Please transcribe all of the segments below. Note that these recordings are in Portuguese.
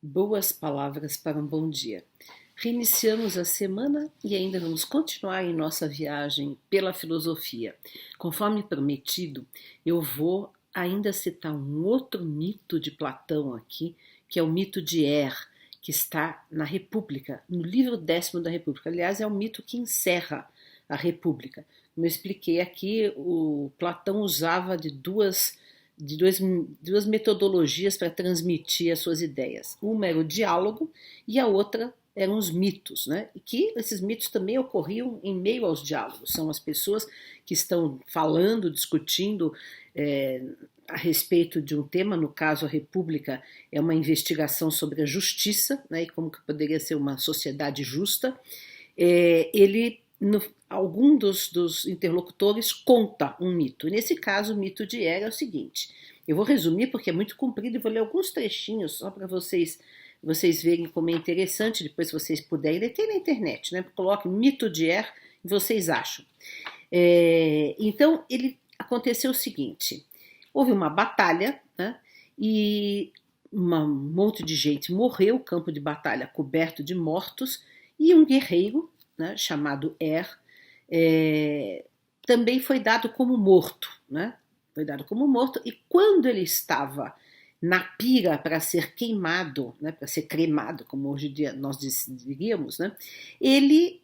Boas palavras para um bom dia. Reiniciamos a semana e ainda vamos continuar em nossa viagem pela filosofia. Conforme prometido, eu vou ainda citar um outro mito de Platão aqui, que é o mito de que está na República, no livro 10º da República. Aliás, é o mito que encerra a República. Como eu expliquei aqui, o Platão usava duas metodologias para transmitir as suas ideias. Uma era o diálogo e a outra eram os mitos, né? E que esses mitos também ocorriam em meio aos diálogos. São as pessoas que estão falando, discutindo a respeito de um tema, no caso a República é uma investigação sobre a justiça, né, e como que poderia ser uma sociedade justa. Algum dos interlocutores conta um mito. Nesse caso, o mito de é o seguinte. Eu vou resumir porque é muito comprido e vou ler alguns trechinhos só para vocês verem como é interessante. Depois, se vocês puderem, ele tem na internet, né? Coloque mito de e vocês acham. Então, aconteceu o seguinte. Houve uma batalha, né? E um monte de gente morreu, o campo de batalha coberto de mortos, e um guerreiro, né, chamado também foi dado como morto, né? Foi dado como morto, e quando ele estava na pira para ser queimado, né, para ser cremado, como hoje em dia nós diríamos, né, ele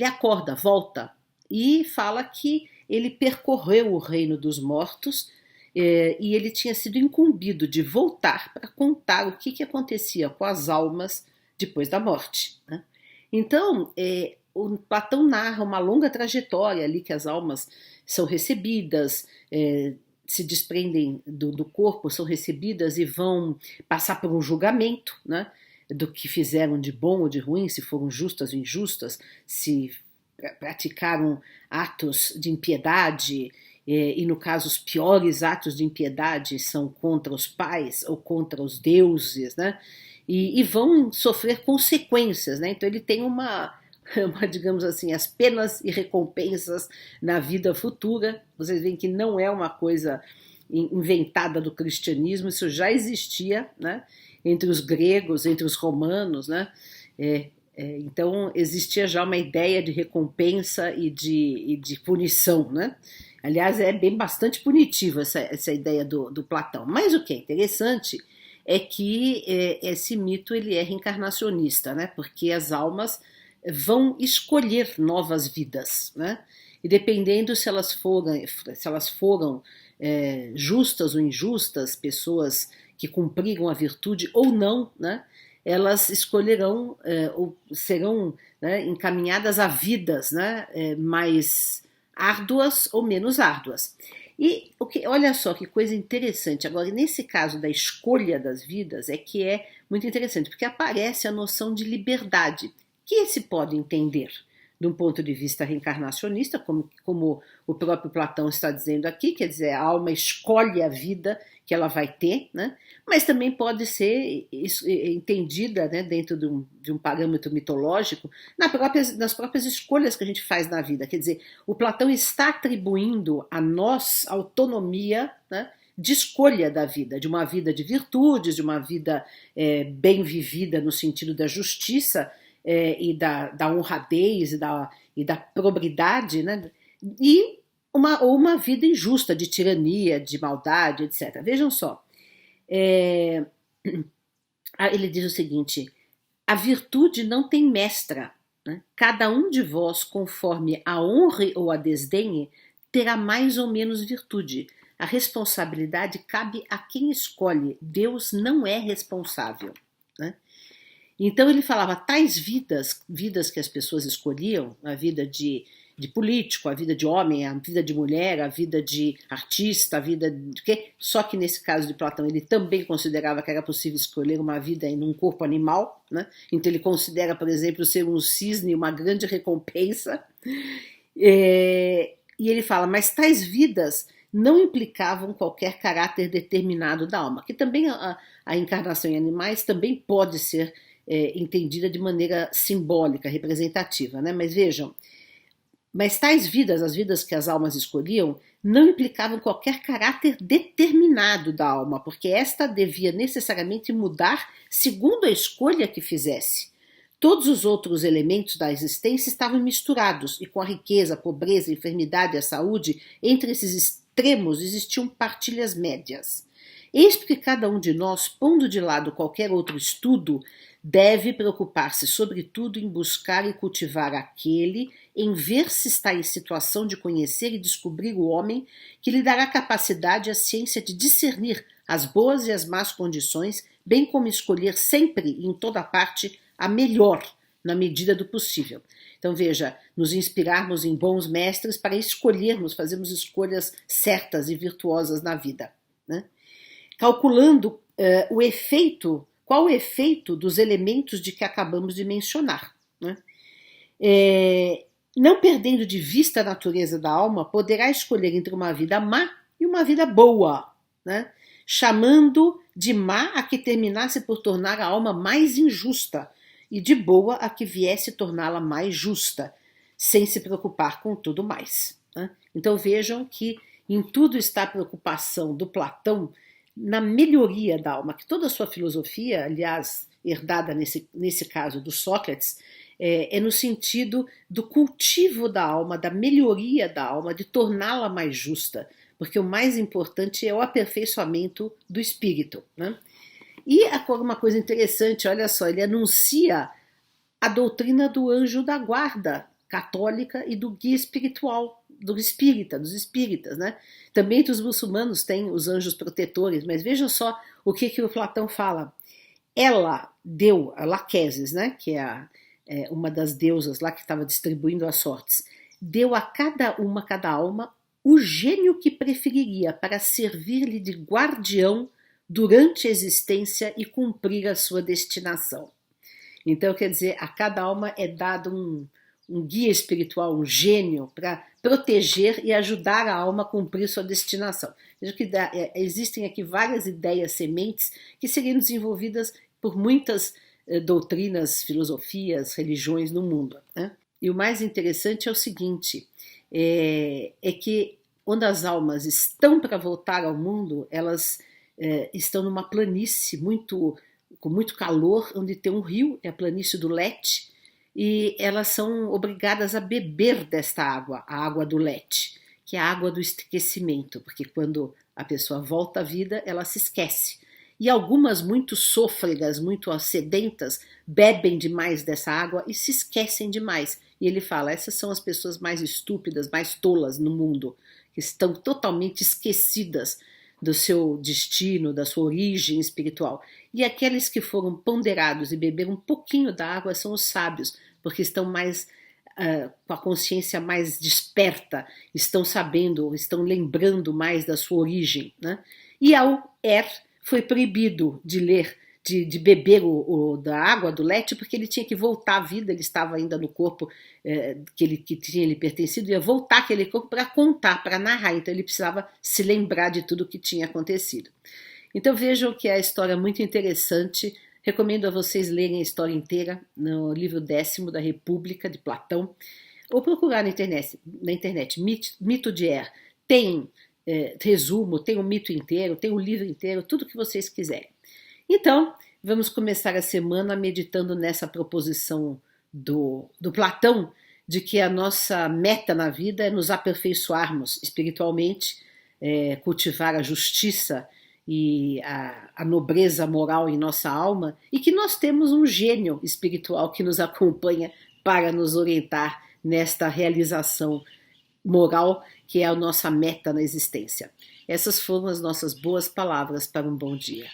acorda, volta, e fala que ele percorreu o reino dos mortos e ele tinha sido incumbido de voltar para contar o que acontecia com as almas depois da morte, né? Então, o Platão narra uma longa trajetória ali que as almas são recebidas, se desprendem do corpo, são recebidas e vão passar por um julgamento, né, do que fizeram de bom ou de ruim, se foram justas ou injustas, se praticaram atos de impiedade, e no caso os piores atos de impiedade são contra os pais ou contra os deuses, né, e vão sofrer consequências, né? Então ele tem digamos assim, as penas e recompensas na vida futura. Vocês veem que não é uma coisa inventada do cristianismo, isso já existia, né, entre os gregos, entre os romanos, né? Então existia já uma ideia de recompensa e de punição, né? Aliás, bastante punitiva essa ideia do Platão. Mas o que é interessante é que esse mito ele é reencarnacionista, né? Porque as almas vão escolher novas vidas, né? E dependendo se elas foram justas ou injustas, pessoas que cumpriram a virtude ou não, né? Elas escolherão ou serão, né, encaminhadas a vidas, né, mais árduas ou menos árduas. E olha só que coisa interessante. Agora, nesse caso da escolha das vidas, que é muito interessante, porque aparece a noção de liberdade, que se pode entender de um ponto de vista reencarnacionista, como o próprio Platão está dizendo aqui, quer dizer, a alma escolhe a vida que ela vai ter, né? Mas também pode ser entendida, né, dentro de um parâmetro mitológico, nas próprias escolhas que a gente faz na vida. Quer dizer, o Platão está atribuindo a nós autonomia, né, de escolha da vida, de uma vida de virtudes, de uma vida bem vivida no sentido da justiça, e da honradez e da probidade, né? E uma vida injusta, de tirania, de maldade, etc. Vejam só, ele diz o seguinte: a virtude não tem mestra, né? Cada um de vós, conforme a honre ou a desdenhe, terá mais ou menos virtude. A responsabilidade cabe a quem escolhe, Deus não é responsável, né? Então ele falava tais vidas que as pessoas escolhiam, a vida de político, a vida de homem, a vida de mulher, a vida de artista, a vida de quê? Só que nesse caso de Platão ele também considerava que era possível escolher uma vida em um corpo animal, né? Então ele considera, por exemplo, ser um cisne uma grande recompensa. E ele fala, mas tais vidas não implicavam qualquer caráter determinado da alma, que também a encarnação em animais também pode ser entendida de maneira simbólica, representativa, né? Mas vejam, Mas tais vidas, as vidas que as almas escolhiam, não implicavam qualquer caráter determinado da alma, porque esta devia necessariamente mudar segundo a escolha que fizesse. Todos os outros elementos da existência estavam misturados, e com a riqueza, a pobreza, a enfermidade e a saúde, entre esses extremos existiam partilhas médias. Eis porque cada um de nós, pondo de lado qualquer outro estudo, deve preocupar-se sobretudo em buscar e cultivar aquele, em ver se está em situação de conhecer e descobrir o homem, que lhe dará capacidade e a ciência de discernir as boas e as más condições, bem como escolher sempre e em toda parte a melhor, na medida do possível. Então veja, nos inspirarmos em bons mestres para escolhermos, fazermos escolhas certas e virtuosas na vida, né? Calculando qual o efeito dos elementos de que acabamos de mencionar, né? Não perdendo de vista a natureza da alma, poderá escolher entre uma vida má e uma vida boa, né? Chamando de má a que terminasse por tornar a alma mais injusta, e de boa a que viesse torná-la mais justa, sem se preocupar com tudo mais, né? Então vejam que em tudo está a preocupação do Platão na melhoria da alma, que toda a sua filosofia, aliás, herdada nesse caso do Sócrates, é no sentido do cultivo da alma, da melhoria da alma, de torná-la mais justa, porque o mais importante é o aperfeiçoamento do espírito, né? E agora uma coisa interessante, olha só, ele anuncia a doutrina do anjo da guarda católica e do guia espiritual, dos espíritas, né? Também entre os muçulmanos tem os anjos protetores, mas vejam só o que o Platão fala. Ela deu, a Laquesis, né, que é uma das deusas lá que estava distribuindo as sortes, deu a cada alma, o gênio que preferiria para servir-lhe de guardião durante a existência e cumprir a sua destinação. Então, quer dizer, a cada alma é dado um guia espiritual, um gênio, para proteger e ajudar a alma a cumprir sua destinação. Veja que existem aqui várias ideias sementes que seriam desenvolvidas por muitas doutrinas, filosofias, religiões no mundo, né? E o mais interessante é o seguinte, é que quando as almas estão para voltar ao mundo, elas estão numa planície com muito calor, onde tem um rio, é a planície do Lete, e elas são obrigadas a beber desta água, a água do Lete, que é a água do esquecimento, porque quando a pessoa volta à vida, ela se esquece. E algumas muito sôfregas, muito sedentas, bebem demais dessa água e se esquecem demais. E ele fala, essas são as pessoas mais estúpidas, mais tolas no mundo, que estão totalmente esquecidas do seu destino, da sua origem espiritual. E aqueles que foram ponderados e beberam um pouquinho da água são os sábios, porque estão mais com a consciência mais desperta, estão sabendo, estão lembrando mais da sua origem, né? E ao foi proibido de beber da água do Lete, porque ele tinha que voltar à vida, ele estava ainda no corpo que tinha lhe pertencido, ia voltar aquele corpo para contar, para narrar, então ele precisava se lembrar de tudo o que tinha acontecido. Então vejam que é a história muito interessante, recomendo a vocês lerem a história inteira no livro 10º da República, de Platão, ou procurar na internet Mito de tem resumo, tem o mito inteiro, tem o livro inteiro, tudo que vocês quiserem. Então, vamos começar a semana meditando nessa proposição do Platão, de que a nossa meta na vida é nos aperfeiçoarmos espiritualmente, cultivar a justiça e a nobreza moral em nossa alma, e que nós temos um gênio espiritual que nos acompanha para nos orientar nesta realização moral, que é a nossa meta na existência. Essas foram as nossas boas palavras para um bom dia.